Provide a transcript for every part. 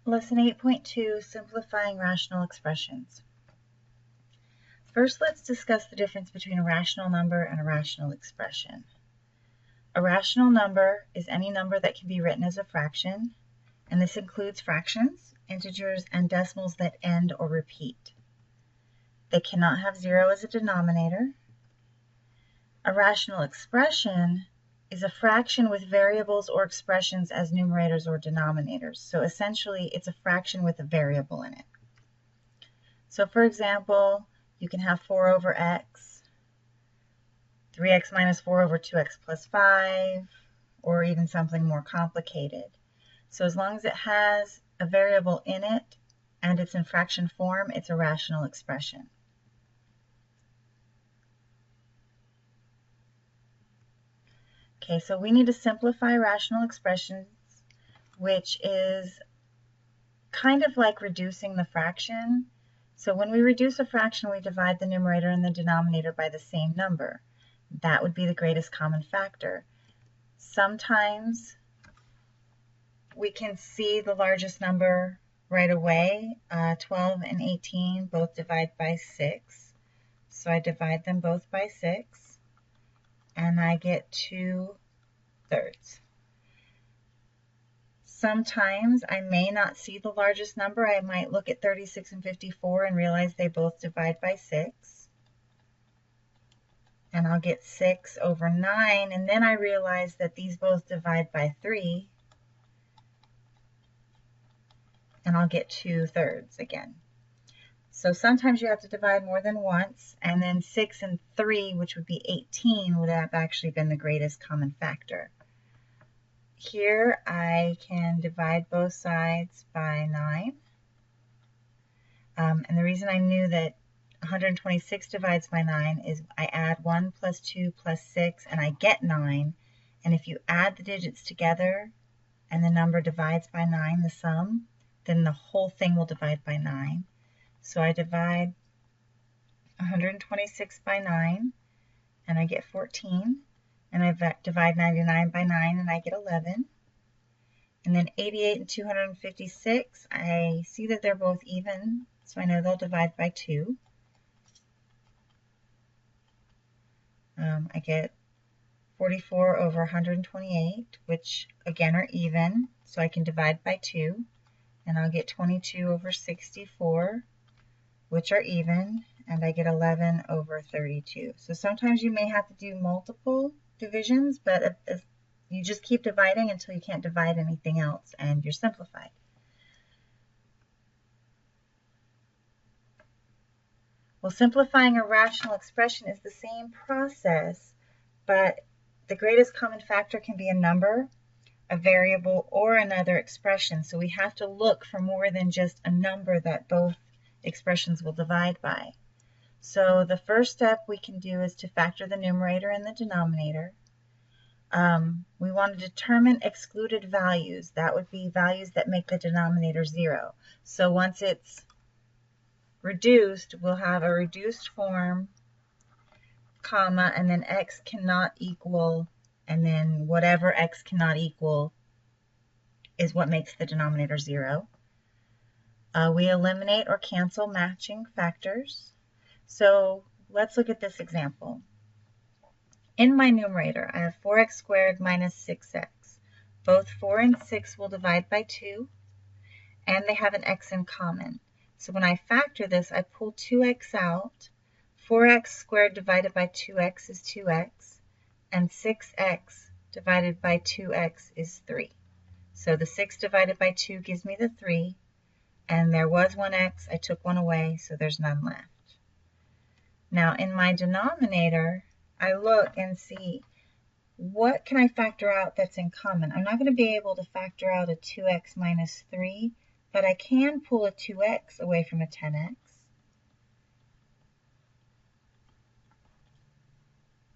Lesson 8.2, Simplifying Rational Expressions. First, let's discuss the difference between a rational number and a rational expression. A rational number is any number that can be written as a fraction, and this includes fractions, integers, and decimals that end or repeat. They cannot have 0 as a denominator. A rational expression is a fraction with variables or expressions as numerators or denominators. So essentially, it's a fraction with a variable in it. So for example, you can have 4 over x, 3x minus 4 over 2x plus 5, or even something more complicated. So as long as it has a variable in it and it's in fraction form, it's a rational expression. Okay, so we need to simplify rational expressions, which is kind of like reducing the fraction. So when we reduce a fraction, we divide the numerator and the denominator by the same number. That would be the greatest common factor. Sometimes we can see the largest number right away. 12 and 18 both divide by 6. So I divide them both by 6. And I get 2/3. Sometimes I may not see the largest number. I might look at 36 and 54 and realize they both divide by 6. And I'll get 6 over 9. And then I realize that these both divide by 3. And I'll get 2/3 again. So sometimes you have to divide more than once, and then 6 and 3, which would be 18, would have actually been the greatest common factor. Here I can divide both sides by 9. And the reason I knew that 126 divides by 9 is I add 1 plus 2 plus 6, and I get 9. And if you add the digits together and the number divides by 9, the sum, then the whole thing will divide by 9. So I divide 126 by 9, and I get 14. And I divide 99 by 9, and I get 11. And then 88 and 256, I see that they're both even, so I know they'll divide by 2. I get 44 over 128, which again are even, so I can divide by 2. And I'll get 22 over 64, which are even, and I get 11 over 32. So sometimes you may have to do multiple divisions, but if you just keep dividing until you can't divide anything else, and you're simplified. Well, simplifying a rational expression is the same process, but the greatest common factor can be a number, a variable, or another expression. So we have to look for more than just a number that both expressions will divide by. So the first step we can do is to factor the numerator and the denominator. We want to determine excluded values. That would be values that make the denominator 0. So once it's reduced, we'll have a reduced form, comma, and then x cannot equal, and then whatever x cannot equal is what makes the denominator 0. We eliminate or cancel matching factors. So let's look at this example. In my numerator, I have 4x squared minus 6x. Both 4 and 6 will divide by 2, and they have an x in common. So when I factor this, I pull 2x out. 4x squared divided by 2x is 2x, and 6x divided by 2x is 3. So the 6 divided by 2 gives me the 3, and there was one x. I took one away, so there's none left. Now in my denominator, I look and see what can I factor out that's in common. I'm not going to be able to factor out a 2x minus 3, but I can pull a 2x away from a 10x.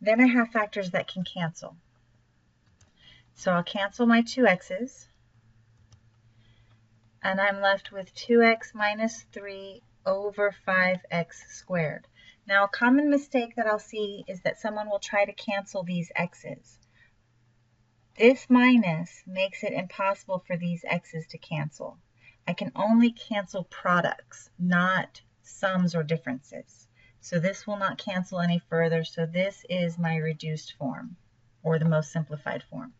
Then I have factors that can cancel. So I'll cancel my 2x's, and I'm left with 2x minus 3 over 5x squared. Now, a common mistake that I'll see is that someone will try to cancel these x's. This minus makes it impossible for these x's to cancel. I can only cancel products, not sums or differences. So this will not cancel any further. So this is my reduced form, or the most simplified form.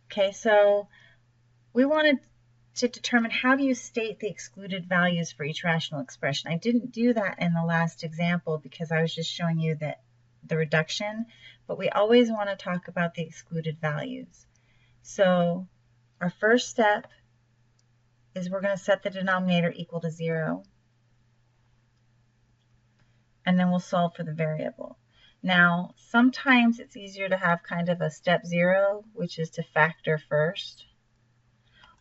Okay, so we wanted to determine how do you state the excluded values for each rational expression. I didn't do that in the last example because I was just showing you that the reduction, but we always want to talk about the excluded values. So our first step is we're going to set the denominator equal to 0, and then we'll solve for the variable. Now, sometimes it's easier to have kind of a step 0, which is to factor first,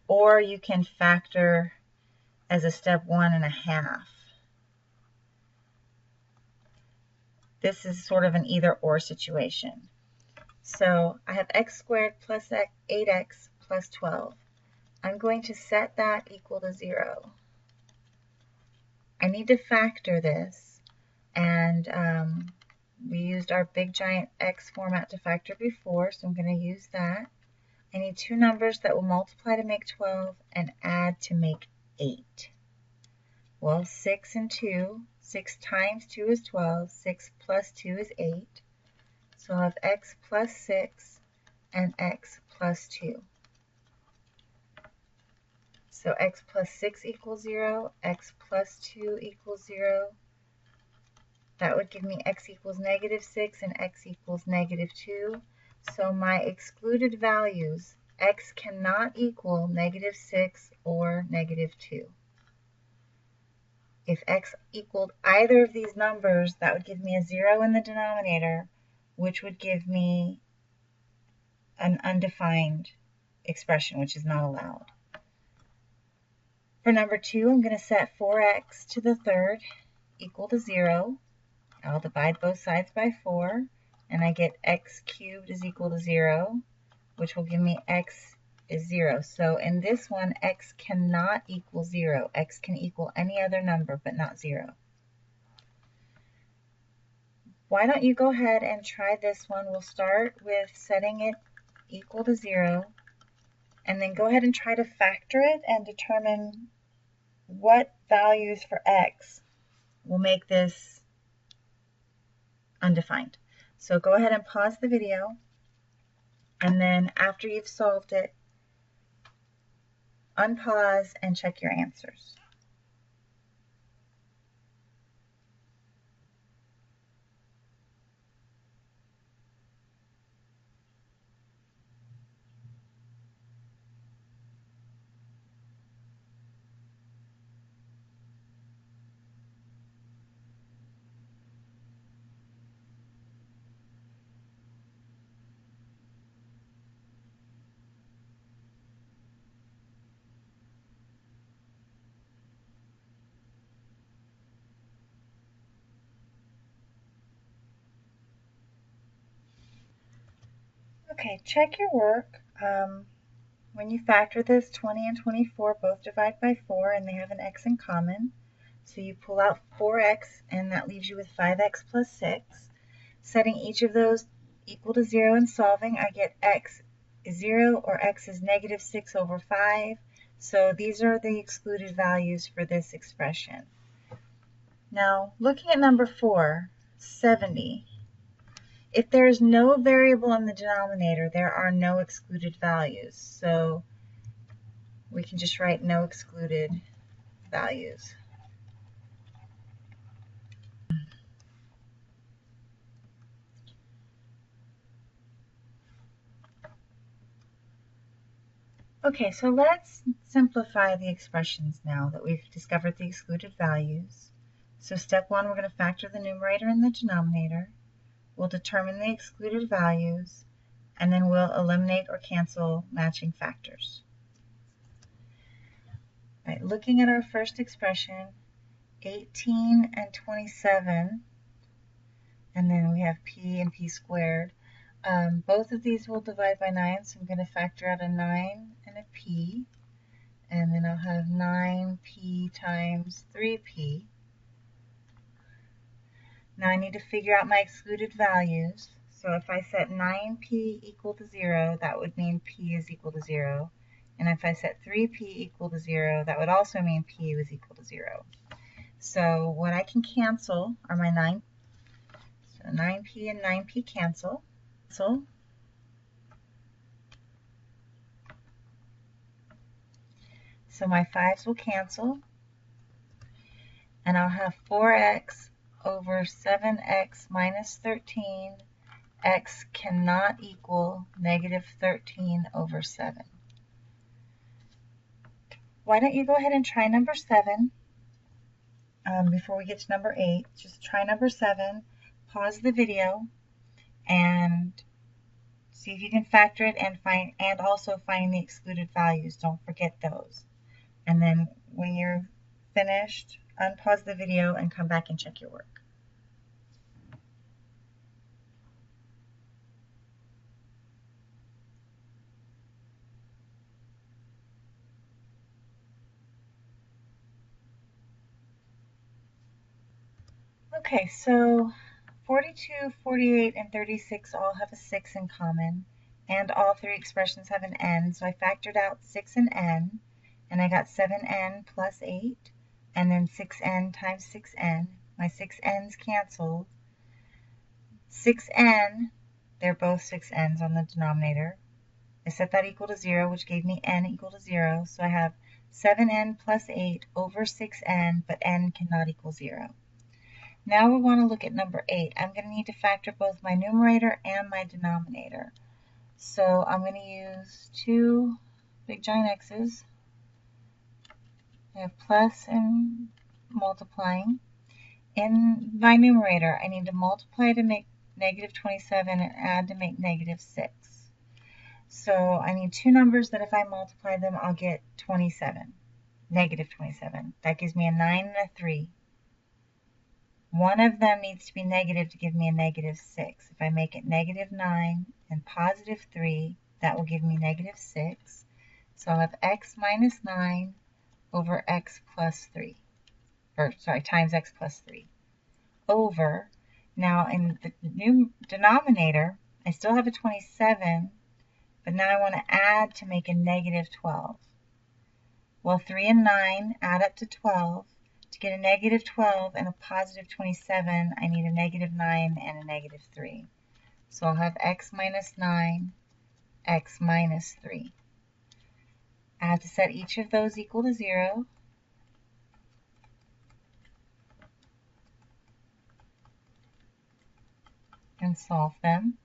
or you can factor as a step 1.5. This is sort of an either-or situation. So I have x squared plus 8x plus 12. I'm going to set that equal to 0. I need to factor this, and we used our big giant X format to factor before, so I'm going to use that. I need two numbers that will multiply to make 12 and add to make 8. Well, 6 and 2, 6 times 2 is 12, 6 plus 2 is 8. So I'll have x plus 6 and x plus 2. So x plus 6 equals 0, x plus 2 equals 0. That would give me x equals -6 and x equals -2. So my excluded values, x cannot equal -6 or -2. If x equaled either of these numbers, that would give me a 0 in the denominator, which would give me an undefined expression, which is not allowed. For number 2, I'm going to set 4x to the third equal to 0. I'll divide both sides by 4, and I get x cubed is equal to 0, which will give me x is 0. So in this one, x cannot equal 0. X can equal any other number, but not 0. Why don't you go ahead and try this one? We'll start with setting it equal to 0, and then go ahead and try to factor it and determine what values for x will make this undefined. So go ahead and pause the video, and then after you've solved it, unpause and check your answers. Okay, check your work. When you factor this, 20 and 24 both divide by 4, and they have an x in common. So you pull out 4x, and that leaves you with 5x plus 6. Setting each of those equal to 0 and solving, I get x is 0, or x is -6 over 5. So these are the excluded values for this expression. Now, looking at number 4, 70. If there is no variable in the denominator, there are no excluded values. So we can just write no excluded values. Okay, so let's simplify the expressions now that we've discovered the excluded values. So step 1, we're going to factor the numerator and the denominator. We'll determine the excluded values, and then we'll eliminate or cancel matching factors. All right, looking at our first expression, 18 and 27, and then we have p and p squared. Both of these will divide by 9, so I'm going to factor out a 9 and a p, and then I'll have 9p times 3p. Now I need to figure out my excluded values, So if I set 9p equal to 0, that would mean p is equal to 0. And if I set 3p equal to 0, that would also mean p was equal to 0. So what I can cancel are my 9. So 9p and 9p cancel. So my 5's will cancel. And I'll have 4x over 7x minus 13. X cannot equal negative 13 over 7. Why don't you go ahead and try number 7 before we get to number 8. Just try number 7, pause the video, and see if you can factor it and also find the excluded values. Don't forget those. And then when you're finished, unpause the video and come back and check your work. Okay, so 42, 48, and 36 all have a 6 in common, and all three expressions have an n, so I factored out 6 and n, and I got 7n plus 8, and then 6n times 6n. My 6n's canceled. 6n, they're both 6n's on the denominator. I set that equal to 0, which gave me n equal to 0, so I have 7n plus 8 over 6n, but n cannot equal 0. Now we want to look at number 8. I'm going to need to factor both my numerator and my denominator. So I'm going to use two big giant x's. I have plus and multiplying. In my numerator, I need to multiply to make negative 27 and add to make negative 6. So I need two numbers that if I multiply them, I'll get 27, negative 27. That gives me a 9 and a 3. One of them needs to be negative to give me a negative 6. If I make it negative 9 and positive 3, that will give me negative 6. So I'll have x minus 9 over x plus 3. Or, sorry, times x plus 3. Over. Now, in the new denominator, I still have a 27, but now I want to add to make a negative 12. Well, 3 and 9 add up to 12. To get a negative 12 and a positive 27, I need a negative 9 and a negative 3. So I'll have x minus 9, x minus 3. I have to set each of those equal to 0. And solve them.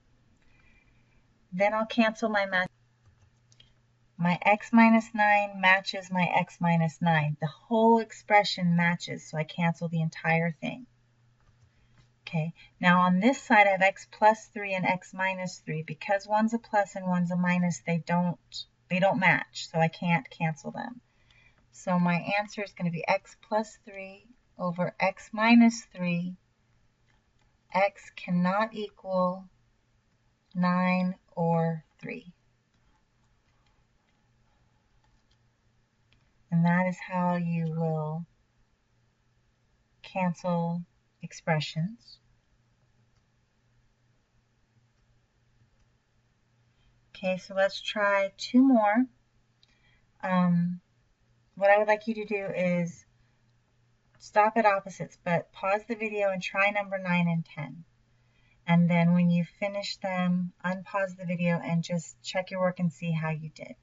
Then I'll cancel my match. My x minus 9 matches my x minus 9. The whole expression matches, so I cancel the entire thing. Okay, now on this side I have x plus 3 and x minus 3. Because one's a plus and one's a minus, they don't match, so I can't cancel them. So my answer is going to be x plus 3 over x minus 3. X cannot equal 9 or 3. And that is how you will cancel expressions. Okay, so let's try two more. What I would like you to do is stop at opposites, but pause the video and try number 9 and 10. And then when you finish them, unpause the video and just check your work and see how you did.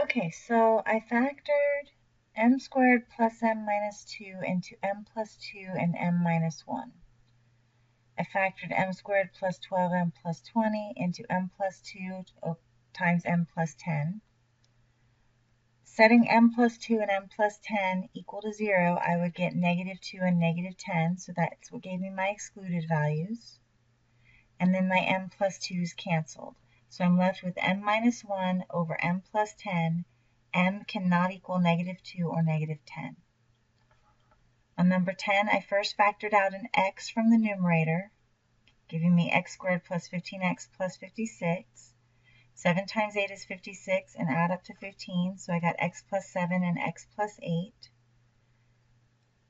Okay, so I factored m squared plus m minus 2 into m plus 2 and m minus 1. I factored m squared plus 12m plus 20 into m plus 2 times m plus 10. Setting m plus 2 and m plus 10 equal to 0, I would get negative 2 and negative 10, so that's what gave me my excluded values. And then my m plus 2's canceled. So I'm left with m minus 1 over m plus 10. M cannot equal negative 2 or negative 10. On number 10, I first factored out an x from the numerator. giving me x squared plus 15x plus 56. 7 times 8 is 56, and add up to 15, so I got x plus 7 and x plus 8.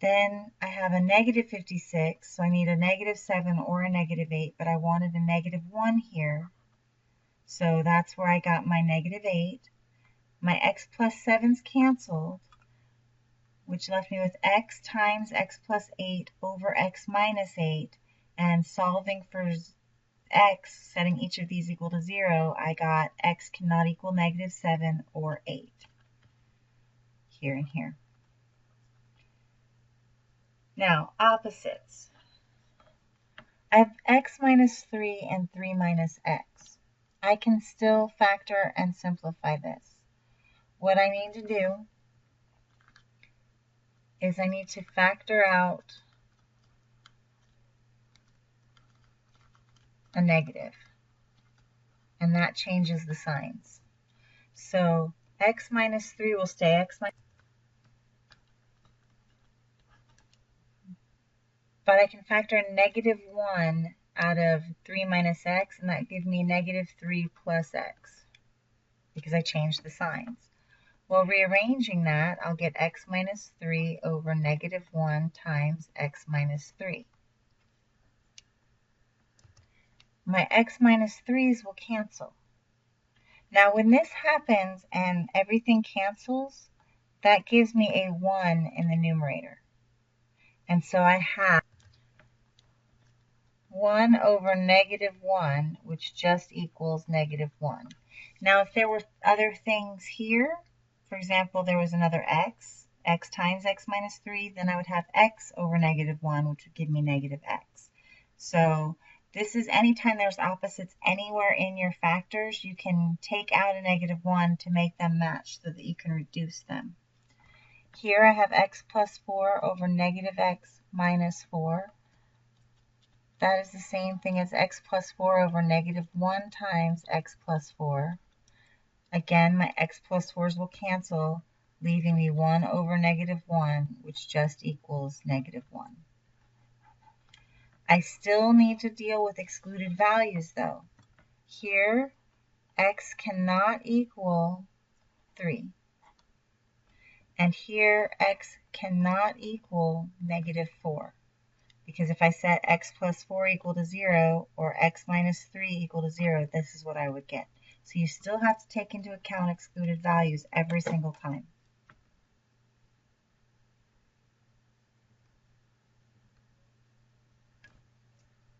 Then I have a negative 56, so I need a negative 7 or a negative 8, but I wanted a negative 1 here. So that's where I got my negative 8. My x plus 7's canceled, which left me with x times x plus 8 over x minus 8. And solving for x, setting each of these equal to 0, I got x cannot equal negative 7 or 8. Here and here. Now, opposites. I have x minus 3 and 3 minus x. I can still factor and simplify this. What I need to do is I need to factor out a negative, and that changes the signs. So x minus 3 will stay x minus, but I can factor negative 1 out of 3 minus x, and that gives me negative 3 plus x, because I changed the signs. Well, rearranging that, I'll get x minus 3 over negative 1 times x minus 3. My x minus 3's will cancel. Now, when this happens and everything cancels, that gives me a 1 in the numerator. And so I have 1 over negative 1, which just equals negative 1. Now, if there were other things here, for example, there was another x times x minus 3, then I would have x over negative 1, which would give me negative x. So this is anytime there's opposites anywhere in your factors, you can take out a negative 1 to make them match so that you can reduce them. Here I have x plus 4 over negative x minus 4. That is the same thing as x plus 4 over negative 1 times x plus 4. Again, my x plus 4's will cancel, leaving me 1 over negative 1, which just equals negative 1. I still need to deal with excluded values, though. Here, x cannot equal 3. And here, x cannot equal negative 4. Because if I set x plus 4 equal to 0 or x minus 3 equal to 0, this is what I would get. So you still have to take into account excluded values every single time.